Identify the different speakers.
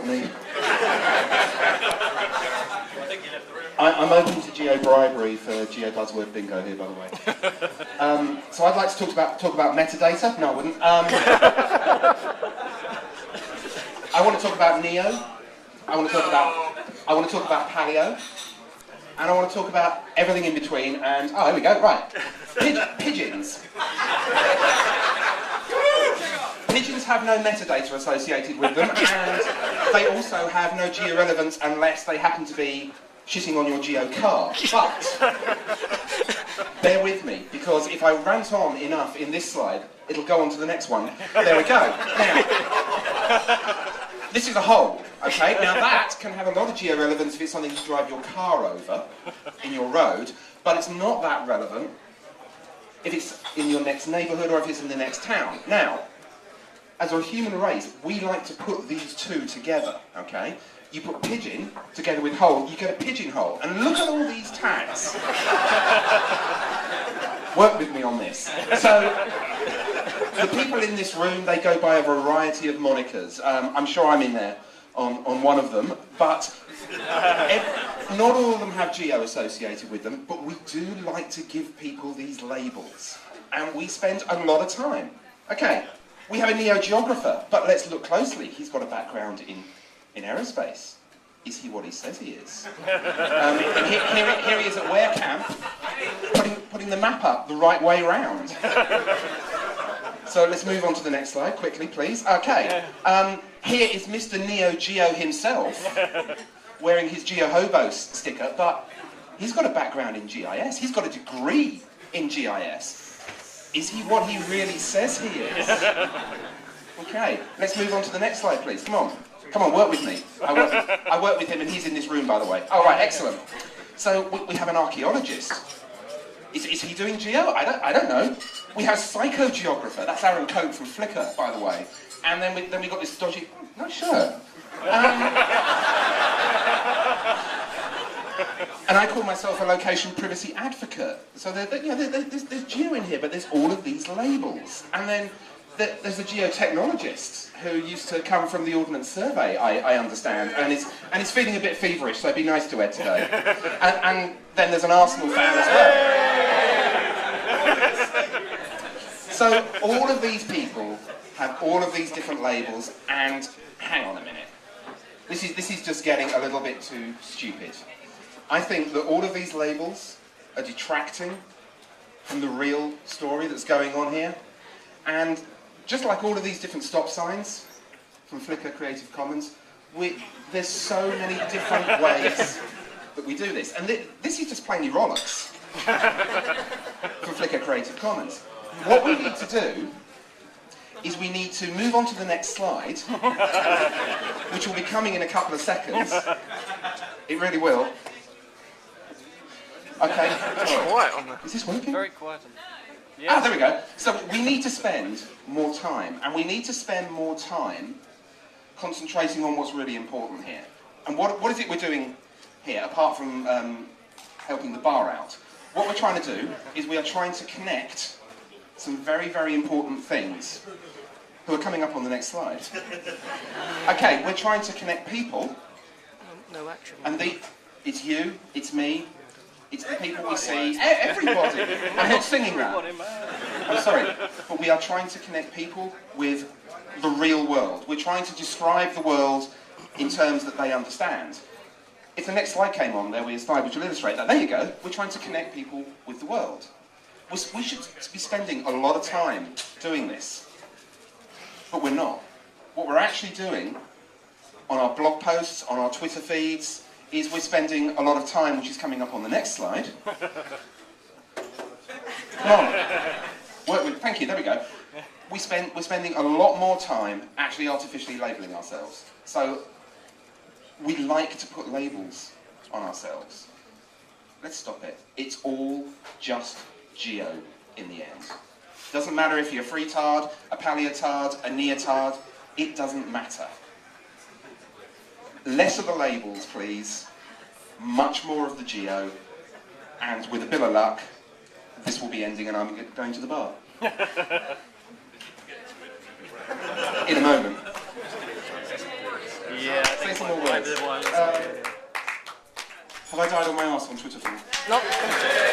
Speaker 1: not me. I'm open to geo-bribery for geo-buzzword bingo here, by the way. So I'd like to talk about metadata. No, I wouldn't. I want to talk about Neo. I want to talk about Paleo. And I want to talk about everything in between. And here we go. Right, pigeons. Pigeons have no metadata associated with them, and they also have no georelevance unless they happen to be shitting on your geo car. But bear with me, because if I rant on enough in this slide, it'll go on to the next one. There we go. Now, this is a hole, okay? Now that can have a lot of georelevance if it's something to drive your car over in your road, but it's not that relevant if it's in your next neighbourhood or if it's in the next town. Now, as a human race, we like to put these two together, okay? You put pigeon together with hole, you get a pigeonhole. And look at all these tags. Work with me on this. So, the people in this room, they go by a variety of monikers. I'm sure I'm in there on one of them, but not all of them have geo associated with them, but we do like to give people these labels. And we spend a lot of time. Okay, we have a neo-geographer, but let's look closely. He's got a background in aerospace. Is he what he says he is? And here he is at Ware Camp, putting the map up the right way round. So let's move on to the next slide, quickly, please. Okay, here is Mr. Neo Geo himself, wearing his Geo Hobos sticker, but he's got a background in GIS. He's got a degree in GIS. Is he what he really says he is? Okay, let's move on to the next slide, please. Come on, work with me. I work with him, and he's in this room, by the way. Oh, right, excellent. So we have an archaeologist. Is he doing geo? I don't know. We have psychogeographer. That's Aaron Cope from Flickr, by the way. And then we got this dodgy. Not sure. And I call myself a location privacy advocate. So there's geo in here, but there's all of these labels. And then there's a geotechnologist who used to come from the Ordnance Survey, I understand, and is feeling a bit feverish, so be nice to Ed today. And then there's an Arsenal fan as well. So all of these people have all of these different labels, and hang on a minute. This is just getting a little bit too stupid. I think that all of these labels are detracting from the real story that's going on here, and just like all of these different stop signs from Flickr Creative Commons, there's so many different ways that we do this. And this is just plainly rollicks from Flickr Creative Commons. What we need to do is we need to move on to the next slide, which will be coming in a couple of seconds. It really will. Okay.
Speaker 2: Quiet on that.
Speaker 1: Is this working?
Speaker 2: Very quiet on that.
Speaker 1: Ah, there we go. So we need to spend more time, and we need to spend more time concentrating on what's really important here. And what is it we're doing here, apart from helping the bar out? What we're trying to do is we are trying to connect some very, very important things who are coming up on the next slide. Okay, we're trying to connect people.
Speaker 2: No action.
Speaker 1: And it's you, it's me, it's the people we see, everybody. I'm not singing that. I'm sorry, but we are trying to connect people with the real world. We're trying to describe the world in terms that they understand. If the next slide came on, there was a slide which will illustrate that. There you go. We're trying to connect people with the world. We should be spending a lot of time doing this, but we're not. What we're actually doing on our blog posts, on our Twitter feeds, is we're spending a lot of time, which is coming up on the next slide. Come on. Thank you, there we go. We're spending a lot more time actually artificially labelling ourselves. So we like to put labels on ourselves. Let's stop it. It's all just geo in the end. Doesn't matter if you're a freetard, a paleotard, a neotard, it doesn't matter. Less of the labels, please. Much more of the geo. And with a bit of luck, this will be ending and I'm going to the bar. In a moment.
Speaker 2: Yes.
Speaker 1: Say some more words. Have I died on my arse on Twitter for you?
Speaker 2: Not.